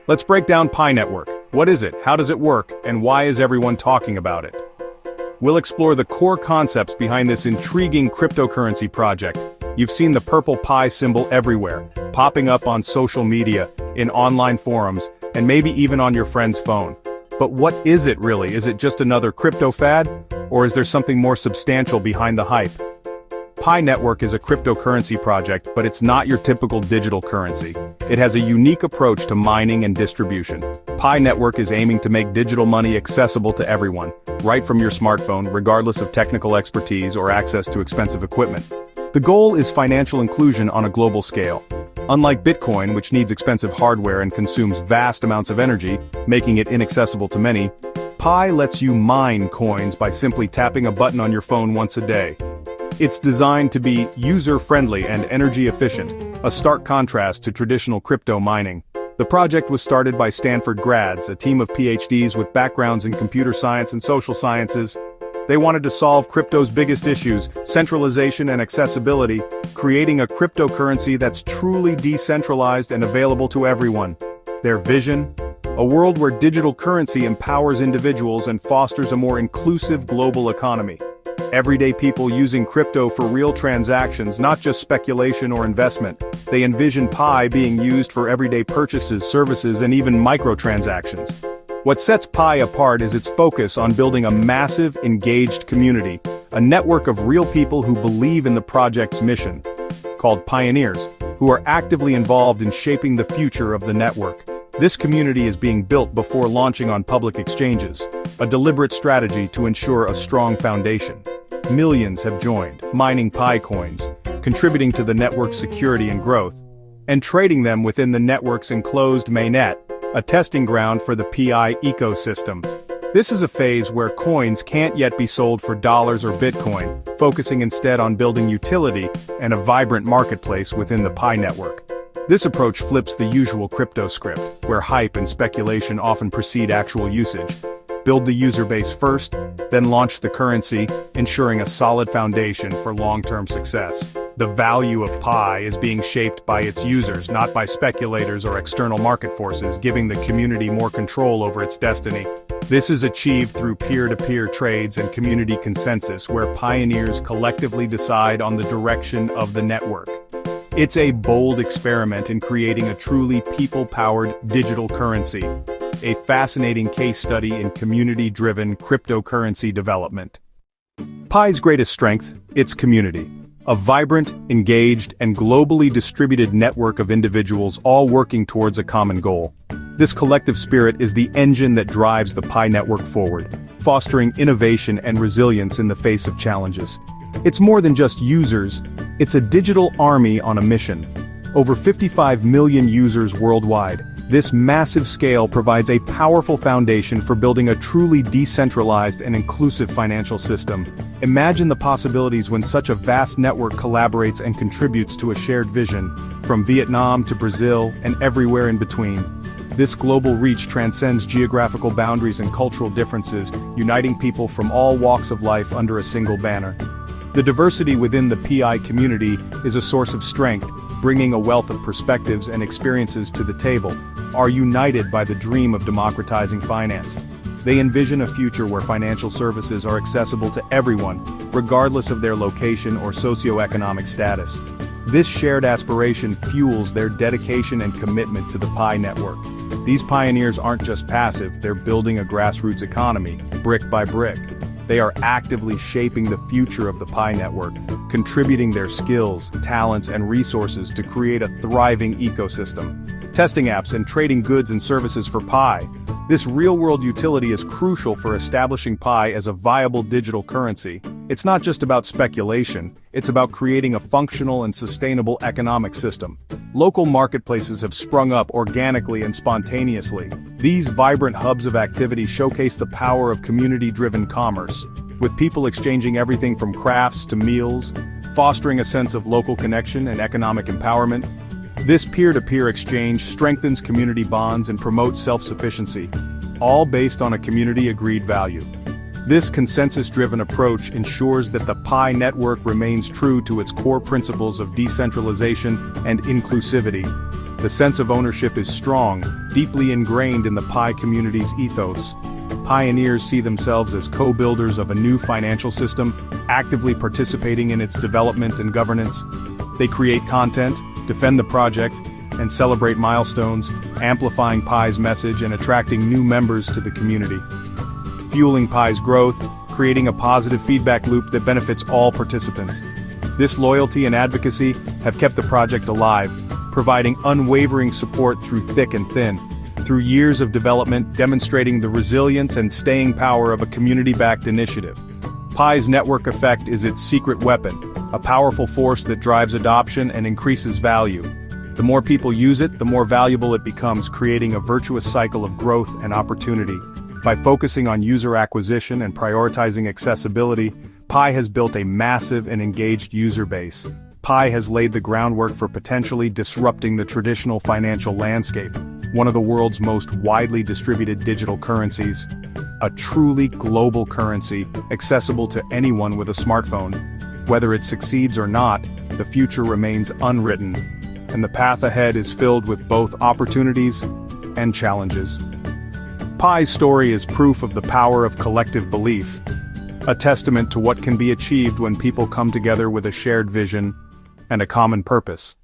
Let's break down Pi Network. What is it, how does it work, and why is everyone talking about it? We'll explore the core concepts behind this intriguing cryptocurrency project. You've seen the purple Pi symbol everywhere, popping up on social media, in online forums, and maybe even on your friend's phone. But what is it really? Is it just another crypto fad? Or is there something more substantial behind the hype? Pi Network is a cryptocurrency project, but it's not your typical digital currency. It has a unique approach to mining and distribution. Pi Network is aiming to make digital money accessible to everyone, right from your smartphone, regardless of technical expertise or access to expensive equipment. The goal is financial inclusion on a global scale. Unlike Bitcoin, which needs expensive hardware and consumes vast amounts of energy, making it inaccessible to many, Pi lets you mine coins by simply tapping a button on your phone once a day. It's designed to be user-friendly and energy-efficient, a stark contrast to traditional crypto mining. The project was started by Stanford grads, a team of PhDs with backgrounds in computer science and social sciences. They wanted to solve crypto's biggest issues, centralization and accessibility, creating a cryptocurrency that's truly decentralized and available to everyone. Their vision? A world where digital currency empowers individuals and fosters a more inclusive global economy. Everyday people using crypto for real transactions, not just speculation or investment. They envision Pi being used for everyday purchases, services, and even microtransactions. What sets Pi apart is its focus on building a massive, engaged community, a network of real people who believe in the project's mission, called pioneers, who are actively involved in shaping the future of the network. This community is being built before launching on public exchanges, a deliberate strategy to ensure a strong foundation. Millions have joined, mining Pi coins, contributing to the network's security and growth, and trading them within the network's enclosed mainnet, a testing ground for the Pi ecosystem. This is a phase where coins can't yet be sold for dollars or Bitcoin, focusing instead on building utility and a vibrant marketplace within the Pi network. This approach flips the usual crypto script, where hype and speculation often precede actual usage. Build the user base first, then launch the currency, ensuring a solid foundation for long-term success. The value of Pi is being shaped by its users, not by speculators or external market forces, giving the community more control over its destiny. This is achieved through peer-to-peer trades and community consensus, where pioneers collectively decide on the direction of the network. It's a bold experiment in creating a truly people-powered digital currency, a fascinating case study in community-driven cryptocurrency development. Pi's greatest strength, its community. A vibrant, engaged, and globally distributed network of individuals all working towards a common goal. This collective spirit is the engine that drives the Pi network forward, fostering innovation and resilience in the face of challenges. It's more than just users, it's a digital army on a mission. Over 55 million users worldwide, this massive scale provides a powerful foundation for building a truly decentralized and inclusive financial system. Imagine the possibilities when such a vast network collaborates and contributes to a shared vision, from Vietnam to Brazil and everywhere in between. This global reach transcends geographical boundaries and cultural differences, uniting people from all walks of life under a single banner. The diversity within the Pi community is a source of strength, bringing a wealth of perspectives and experiences to the table, are united by the dream of democratizing finance. They envision a future where financial services are accessible to everyone, regardless of their location or socioeconomic status. This shared aspiration fuels their dedication and commitment to the Pi network. These pioneers aren't just passive, they're building a grassroots economy, brick by brick. They are actively shaping the future of the Pi network, contributing their skills, talents, and resources to create a thriving ecosystem. Testing apps and trading goods and services for Pi. This real-world utility is crucial for establishing Pi as a viable digital currency. It's not just about speculation, it's about creating a functional and sustainable economic system. Local marketplaces have sprung up organically and spontaneously. These vibrant hubs of activity showcase the power of community-driven commerce, with people exchanging everything from crafts to meals, fostering a sense of local connection and economic empowerment. This peer-to-peer exchange strengthens community bonds and promotes self-sufficiency, all based on a community-agreed value. This consensus-driven approach ensures that the Pi network remains true to its core principles of decentralization and inclusivity. The sense of ownership is strong, deeply ingrained in the Pi community's ethos. Pioneers see themselves as co-builders of a new financial system, actively participating in its development and governance. They create content, defend the project, and celebrate milestones, amplifying Pi's message and attracting new members to the community. Fueling Pi's growth, creating a positive feedback loop that benefits all participants. This loyalty and advocacy have kept the project alive, providing unwavering support through thick and thin. Through years of development demonstrating the resilience and staying power of a community-backed initiative. Pi's network effect is its secret weapon, a powerful force that drives adoption and increases value. The more people use it, the more valuable it becomes, creating a virtuous cycle of growth and opportunity. By focusing on user acquisition and prioritizing accessibility, Pi has built a massive and engaged user base. Pi has laid the groundwork for potentially disrupting the traditional financial landscape, one of the world's most widely distributed digital currencies. A truly global currency, accessible to anyone with a smartphone. Whether it succeeds or not, the future remains unwritten, and the path ahead is filled with both opportunities and challenges. Pi's story is proof of the power of collective belief, a testament to what can be achieved when people come together with a shared vision and a common purpose.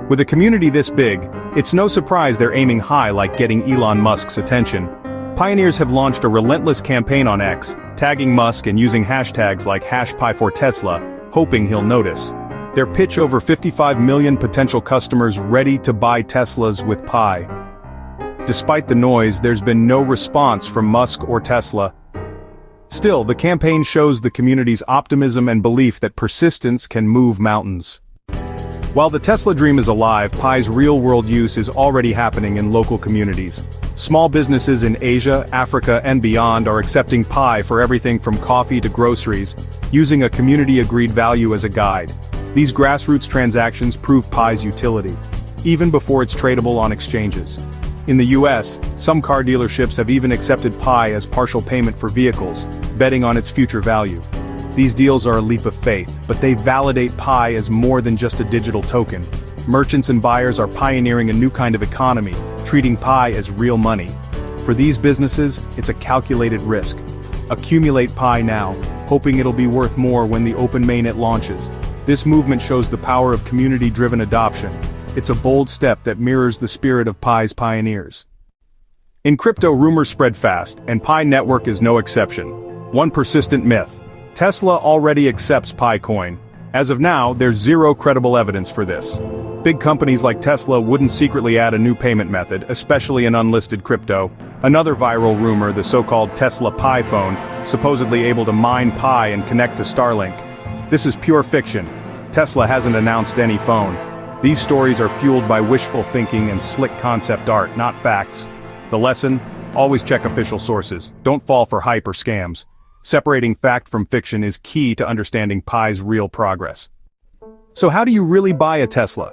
With a community this big, it's no surprise they're aiming high, like getting Elon Musk's attention. Pioneers have launched a relentless campaign on X, tagging Musk and using hashtags like #Pi4Tesla, hoping he'll notice. Their pitch: over 55 million potential customers ready to buy Teslas with Pi. Despite the noise, there's been no response from Musk or Tesla. Still, the campaign shows the community's optimism and belief that persistence can move mountains. While the Tesla dream is alive, Pi's real-world use is already happening in local communities. Small businesses in Asia, Africa, and beyond are accepting Pi for everything from coffee to groceries, using a community-agreed value as a guide. These grassroots transactions prove Pi's utility, even before it's tradable on exchanges. In the US, some car dealerships have even accepted Pi as partial payment for vehicles, betting on its future value. These deals are a leap of faith, but they validate Pi as more than just a digital token. Merchants and buyers are pioneering a new kind of economy, treating Pi as real money. For these businesses, it's a calculated risk. Accumulate Pi now, hoping it'll be worth more when the open mainnet launches. This movement shows the power of community-driven adoption. It's a bold step that mirrors the spirit of Pi's pioneers. In crypto, rumors spread fast, and Pi Network is no exception. One persistent myth: Tesla already accepts Pi coin. As of now, there's zero credible evidence for this. Big companies like Tesla wouldn't secretly add a new payment method, especially in unlisted crypto. Another viral rumor, the so-called Tesla Pi phone, supposedly able to mine Pi and connect to Starlink. This is pure fiction. Tesla hasn't announced any phone. These stories are fueled by wishful thinking and slick concept art, not facts. The lesson? Always check official sources. Don't fall for hype or scams. Separating fact from fiction is key to understanding Pi's real progress. So how do you really buy a Tesla?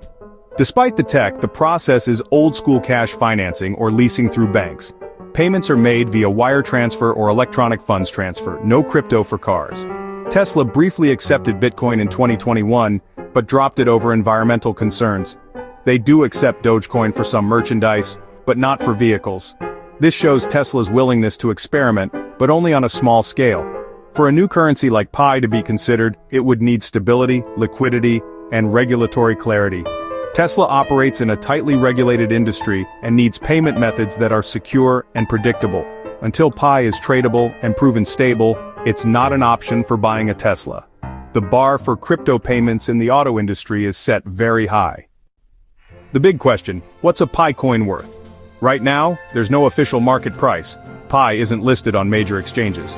Despite the tech, the process is old-school cash financing or leasing through banks. Payments are made via wire transfer or electronic funds transfer, no crypto for cars. Tesla briefly accepted Bitcoin in 2021, but dropped it over environmental concerns. They do accept Dogecoin for some merchandise, but not for vehicles. This shows Tesla's willingness to experiment, but only on a small scale. For a new currency like Pi to be considered, it would need stability, liquidity, and regulatory clarity. Tesla operates in a tightly regulated industry and needs payment methods that are secure and predictable. Until Pi is tradable and proven stable, it's not an option for buying a Tesla. The bar for crypto payments in the auto industry is set very high. The big question: what's a Pi coin worth? Right now, there's no official market price. Pi isn't listed on major exchanges.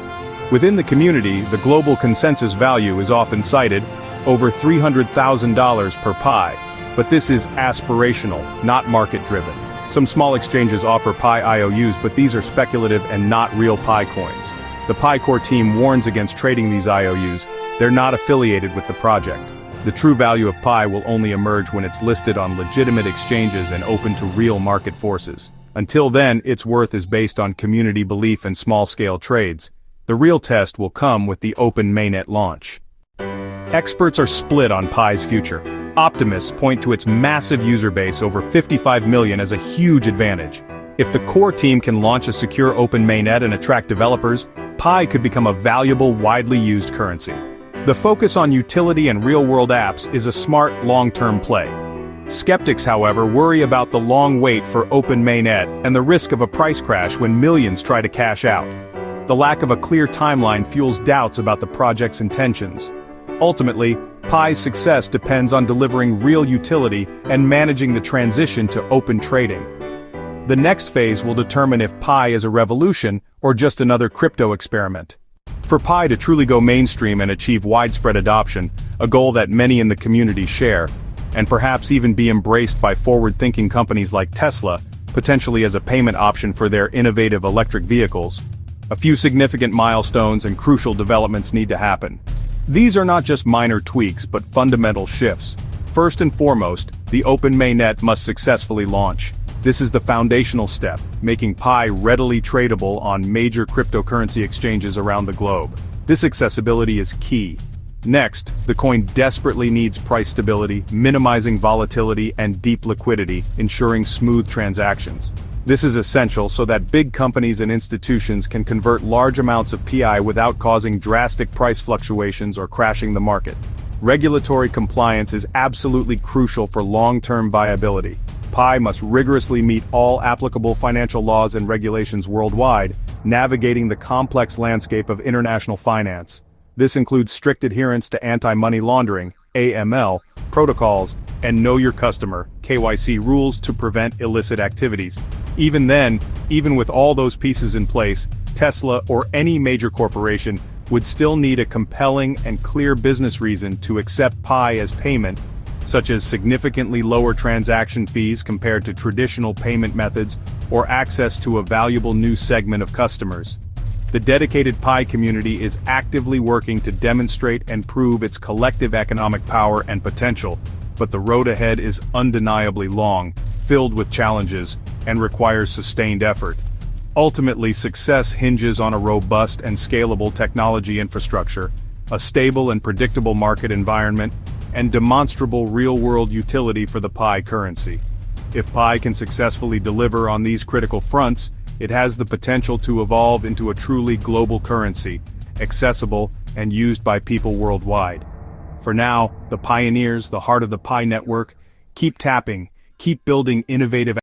Within the community, the global consensus value is often cited, over $300,000 per Pi. But this is aspirational, not market-driven. Some small exchanges offer Pi IOUs, but these are speculative and not real Pi coins. The Pi Core team warns against trading these IOUs. They're not affiliated with the project. The true value of Pi will only emerge when it's listed on legitimate exchanges and open to real market forces. Until then, its worth is based on community belief and small-scale trades. The real test will come with the open mainnet launch. Experts are split on Pi's future. Optimists point to its massive user base, over 55 million, as a huge advantage. If the core team can launch a secure open mainnet and attract developers, Pi could become a valuable, widely used currency. The focus on utility and real-world apps is a smart, long-term play. Skeptics, however, worry about the long wait for open mainnet and the risk of a price crash when millions try to cash out. The lack of a clear timeline fuels doubts about the project's intentions. Ultimately, Pi's success depends on delivering real utility and managing the transition to open trading. The next phase will determine if Pi is a revolution or just another crypto experiment. For Pi to truly go mainstream and achieve widespread adoption, a goal that many in the community share, and perhaps even be embraced by forward-thinking companies like Tesla, potentially as a payment option for their innovative electric vehicles, a few significant milestones and crucial developments need to happen. These are not just minor tweaks but fundamental shifts. First and foremost, the open mainnet must successfully launch. This is the foundational step, making Pi readily tradable on major cryptocurrency exchanges around the globe. This accessibility is key. Next, the coin desperately needs price stability, minimizing volatility and deep liquidity, ensuring smooth transactions. This is essential so that big companies and institutions can convert large amounts of Pi without causing drastic price fluctuations or crashing the market. Regulatory compliance is absolutely crucial for long-term viability. Pi must rigorously meet all applicable financial laws and regulations worldwide, navigating the complex landscape of international finance. This includes strict adherence to anti-money laundering, AML, protocols, and Know Your Customer, KYC rules to prevent illicit activities. Even then, even with all those pieces in place, Tesla or any major corporation would still need a compelling and clear business reason to accept Pi as payment, such as significantly lower transaction fees compared to traditional payment methods or access to a valuable new segment of customers. The dedicated Pi community is actively working to demonstrate and prove its collective economic power and potential, but the road ahead is undeniably long, filled with challenges, and requires sustained effort. Ultimately, success hinges on a robust and scalable technology infrastructure, a stable and predictable market environment, and demonstrable real-world utility for the Pi currency. If Pi can successfully deliver on these critical fronts, it has the potential to evolve into a truly global currency, accessible and used by people worldwide. For now, the pioneers, the heart of the Pi network, keep tapping, keep building innovative